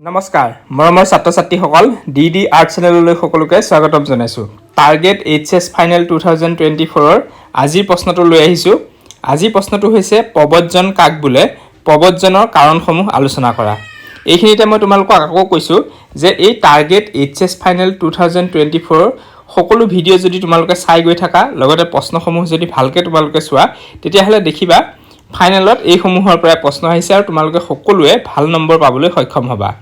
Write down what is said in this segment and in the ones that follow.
নমস্কাৰ মৰমৰ ছাত্ৰ-ছাত্ৰীসকল ডিডি আৰ্ট চেনেললৈ সকলোকে স্বাগতম জনাইছো টাৰ্গেট এইচএছ ফাইনেল 2024 ৰ আজিৰ প্ৰশ্নটো লৈ আহিছো আজি প্ৰশ্নটো হৈছে প্ৰবজ্জন কাক বোলে প্ৰবজ্জনৰ কাৰণসমূহ আলোচনা কৰা এইখিনিতে মই তোমালোকক আকৌ কৈছো যে এই টাৰ্গেট এইচএছ ফাইনেল 2024 ৰ সকলো ভিডিও যদি তোমালোকে চাই গৈ থাকা লগতে প্ৰশ্নসমূহ যদি ভালকে তোমালোকে চোৱা তেতিয়া হলে দেখিবা ফাইনেলত এই সমূহৰ পৰা প্ৰশ্ন আহিছে আৰু তোমালোকে সকলোৱে ভাল নম্বৰ পাবলৈ সক্ষম হ'বা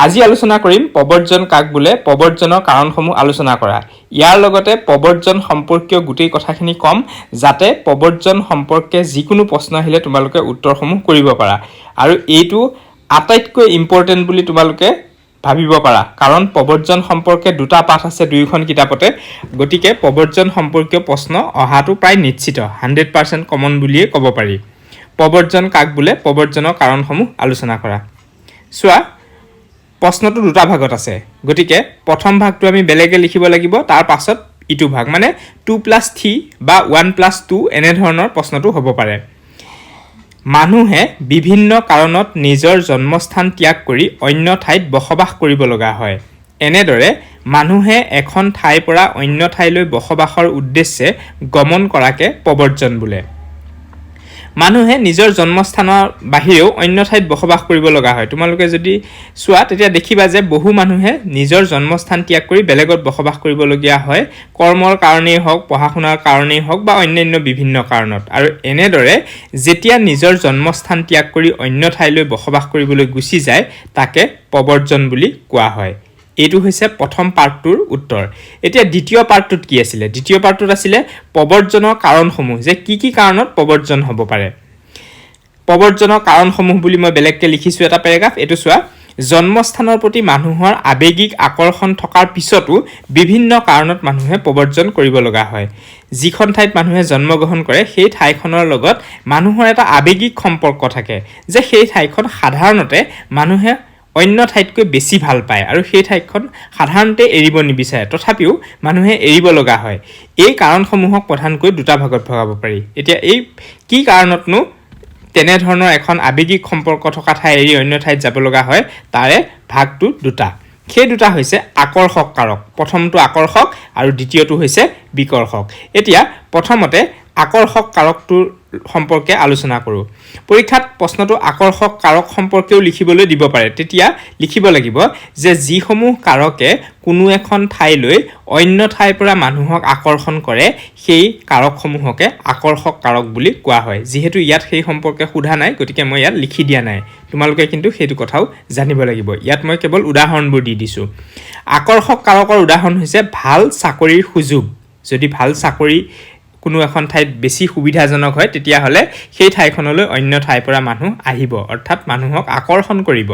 আজি আলোচনা কৰিম প্ৰবজ্জন কাক বোলে প্ৰবজ্জনৰ কাৰণসমূহ আলোচনা কৰা ইয়াৰ লগতে প্ৰবজ্জন সম্পৰ্কীয় গুটেই কথাখিনি কম যাতে প্ৰবজ্জন সম্পৰ্কে যিকোনো প্ৰশ্ন আহিলে তোমালোকে উত্তৰসমূহ কৰিব পাৰা আৰু এইটো আটাইতকৈ ইম্পৰ্টেন্ট বুলি তোমালোকে ভাবিব পাৰা কাৰণ প্ৰবজ্জন সম্পৰ্কে দুটা পাঠ আছে দুইখন কিতাপতে গতিকে প্ৰবজ্জন সম্পৰ্কীয় প্ৰশ্ন অহাটো প্ৰায় নিশ্চিত 100% কমন বুলিয়ে ক'ব পাৰি প্ৰবজ্জন কাক বোলে প্ৰবজ্জনৰ কাৰণসমূহ আলোচনা কৰা চোৱা প্ৰশ্নটো দুটা ভাগত আছে গতিকে প্ৰথম ভাগটো আমি বেলেগে লিখিব লাগিব তাৰ পাছত ইটো ভাগ মানে 2+3 বা 1+2 এনে ধৰণৰ প্ৰশ্নটো হ'ব পাৰে মানুহে বিভিন্ন কাৰণত নিজৰ জন্মস্থান ত্যাগ কৰি অন্য ঠাইত বসবাস কৰিব লগা হয় এনেদৰে মানুহে এখন ঠাইৰ পৰা অন্য ঠাইলৈ বসবাসৰ উদ্দেশ্যে গমন কৰাকে প্ৰবজ্জন বোলে মানুহে নিজৰ জন্মস্থানৰ বাহিৰেও অন্য ঠাইত বসবাস কৰিব লগা হয় তোমালোকে যদি চোৱা তেতিয়া দেখিবা যে বহু মানুহে নিজৰ জন্মস্থান ত্যাগ কৰি বেলেগত বসবাস কৰিবলগীয়া হয় কৰ্মৰ কাৰণেই হওক পঢ়া-শুনাৰ কাৰণেই হওক বা অন্যান্য বিভিন্ন কাৰণত আৰু এনেদৰে যেতিয়া নিজৰ জন্মস্থান ত্যাগ কৰি অন্য ঠাইলৈ বসবাস কৰিবলৈ গুচি যায় তাকে প্ৰবজ্জন বুলি কোৱা হয় এইটো হৈছে প্ৰথম পাৰ্টটোৰ উত্তৰ এতিয়া দ্বিতীয় পাৰ্টটোত কি আছিল দ্বিতীয় পাৰ্টটোত আছিল প্ৰবজ্জনৰ কাৰণসমূহ যে কি কাৰণত প্ৰবজ্জন হ'ব পাৰে প্ৰবজ্জনৰ কাৰণসমূহ বুলি মই বেলেগকে লিখিছো এটা পেৰাগ্ৰাফ এটো চোৱা জন্মস্থানৰ প্ৰতি মানুহৰ আবেগিক আকৰ্ষণ থকাৰ পিছতো বিভিন্ন কাৰণত মানুহে প্ৰবজ্জন কৰিব লগা হয় যিখন ঠাইত মানুহে জন্মগ্ৰহণ কৰে সেই ঠাইখনৰ লগত মানুহৰ এটা আবেগিক সম্পৰ্ক থাকে যে সেই ঠাইখন সাধাৰণতে মানুহে অন্য ঠাইতকৈ বেছি ভাল পায় আৰু সেই ঠাইখন সাধাৰণতে এৰিব নিবিচাৰে তথাপিও মানুহে এৰিব লগা হয় এই কাৰণসমূহক প্ৰধানকৈ দুটা ভাগত ভগাব পাৰি এতিয়া এই কি কাৰণতনো তেনে ধৰণৰ এখন আবেগিক সম্পৰ্ক থকা ঠাই এৰি অন্য ঠাইত যাব লগা হয় তাৰে ভাগটো দুটা সেই দুটা হৈছে আকৰ্ষক কাৰক প্ৰথমটো আকৰ্ষক আৰু দ্বিতীয়টো হৈছে বিকৰ্ষক এতিয়া প্ৰথমতে আকৰ্ষক কাৰকটোৰ সম্পৰ্কে আলোচনা কৰো পৰীক্ষাত প্ৰশ্নটো আকৰ্ষক কাৰক সম্পৰ্কেও লিখিবলৈ দিব পাৰে তেতিয়া লিখিব লাগিব যে যিসমূহ কাৰকে কোনো এখন ঠাইলৈ অন্য ঠাইৰ পৰা মানুহক আকৰ্ষণ কৰে সেই কাৰকসমূহকে আকৰ্ষক কাৰক বুলি কোৱা হয় যেহেতু ইয়াত সেই সম্পৰ্কে সোধা নাই গতিকে মই ইয়াত লিখি দিয়া নাই তোমালোকে কিন্তু সেইটো কথাও জানিব লাগিব ইয়াত মই কেৱল উদাহৰণবোৰ দি দিছো আকৰ্ষক কাৰকৰ উদাহৰণ হৈছে ভাল চাকৰিৰ সুযোগ যদি ভাল চাকৰি কোনো এখন ঠাইত বেছি সুবিধাজনক হয় তেতিয়া হলে সেই ঠাইখনলৈ অন্য ঠাইৰ পৰা মানুহ আহিব অৰ্থাৎ মানুহক আকৰ্ষণ কৰিব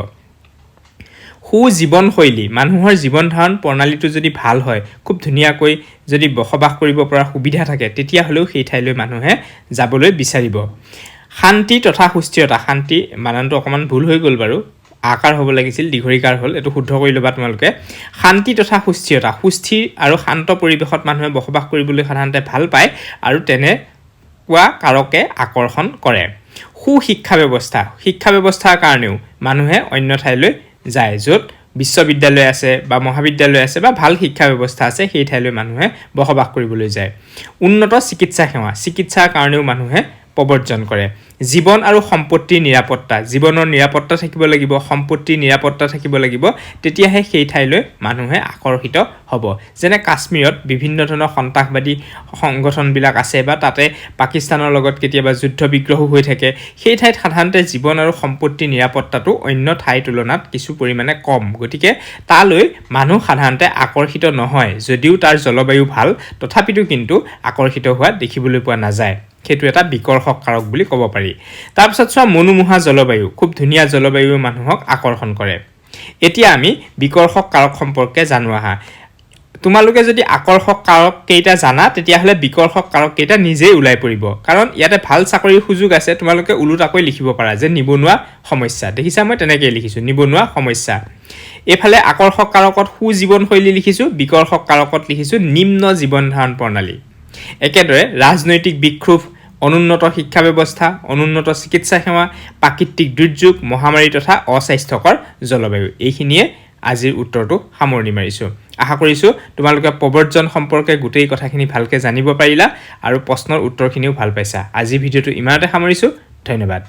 সু জীৱনশৈলী মানুহৰ জীৱন ধাৰণ প্ৰণালীটো যদি ভাল হয় খুব ধুনীয়াকৈ যদি বসবাস কৰিব পৰা সুবিধা থাকে তেতিয়া হলেও সেই ঠাইলৈ মানুহে যাবলৈ বিচাৰিব শান্তি তথা সুস্থিৰতা শান্তি মাননটো অকমান ভুল হৈ গল বাৰু আকাৰ হ'ব লাগিছিল দীঘৰিকাৰ হ'ল এটো শুদ্ধ কৰি লবা তোমালোকে শান্তি তথা সুস্থিৰতা সুস্থিৰ আৰু শান্ত পৰিবেশত মানুহে বসবাস কৰিবলৈ সাধাৰণতে ভাল পায় আৰু তেনে কোৱা কাৰকে আকৰ্ষণ কৰে সু শিক্ষা ব্যৱস্থাৰ কাৰণেও মানুহে অন্য ঠাইলৈ যায় য'ত বিশ্ববিদ্যালয় আছে বা মহাবিদ্যালয় আছে বা ভাল শিক্ষা ব্যৱস্থা আছে সেই ঠাইলৈ মানুহে বসবাস কৰিবলৈ যায় উন্নত চিকিৎসা সেৱা চিকিৎসাৰ কাৰণেও মানুহে প্ৰবজ্জন কৰে জীৱন আৰু সম্পত্তিৰ নিৰাপত্তা জীৱনৰ নিৰাপত্তা থাকিব লাগিব সম্পত্তিৰ নিৰাপত্তা থাকিব লাগিব তেতিয়াহে সেই ঠাইলৈ মানুহে আকৰ্ষিত হ'ব যেনে কাশ্মীৰত বিভিন্ন ধৰণৰ সন্ত্ৰাসবাদী সংগঠনবিলাক আছে বা তাতে পাকিস্তানৰ লগত কেতিয়াবা যুদ্ধ বিগ্ৰহ হৈ থাকে সেই ঠাইত সাধাৰণতে জীৱন আৰু সম্পত্তিৰ নিৰাপত্তাটো অন্য ঠাইৰ তুলনাত কিছু পৰিমাণে কম গতিকে তালৈ মানুহ সাধাৰণতে আকৰ্ষিত নহয় যদিও তাৰ জলবায়ু ভাল তথাপিতো কিন্তু আকৰ্ষিত হোৱা দেখিবলৈ পোৱা নাযায় সেইটো এটা বিকৰ্ষক কাৰক বুলি ক'ব পাৰি তাৰ পিছত চোৱা মনোমোহা জলবায়ু খুব ধুনীয়া জলবায়ু মানুহক আকৰ্ষণ কৰে এতিয়া আমি বিকৰ্ষক কাৰক সম্পৰ্কে জানো আহা তোমালোকে যদি আকৰ্ষক কাৰক কেইটা জানা তেতিয়া হলে বিকৰ্ষক কাৰক কেইটা নিজেই ওলাই পৰিব কাৰণ ইয়াতে ভাল চাকৰিৰ সুযোগ আছে তোমালোকে উলুটাকৈ লিখিব পাৰা যে নিবনুৱা সমস্যা দেখিছা মই তেনেকৈ লিখিছো নিবনুৱা সমস্যা এফালে আকৰ্ষক কাৰকত সু জীৱনশৈলী লিখিছো বিকৰ্ষক কাৰকত লিখিছো নিম্ন জীৱন ধাৰণ প্ৰণালী একেদৰে ৰাজনৈতিক বিক্ষোভ অনুন্নত শিক্ষা ব্যৱস্থা, অনুন্নত চিকিৎসা সেৱা, প্ৰাকৃতিক দুৰ্যোগ, মহামাৰী তথা অস্বাস্থ্যকৰ জলবায়ু। এইখিনিয়ে আজিৰ উত্তৰটো সামৰণি মাৰিছোঁ। আশা কৰিছোঁ তোমালোকে প্ৰব্ৰজন সম্পৰ্কে গোটেই কথাখিনি ভালকৈ জানিব পাৰিলা আৰু প্ৰশ্নৰ উত্তৰখিনিও ভাল পাইছা। আজিৰ ভিডিঅ'টো ইমানতে সামৰিছোঁ। ধন্যবাদ।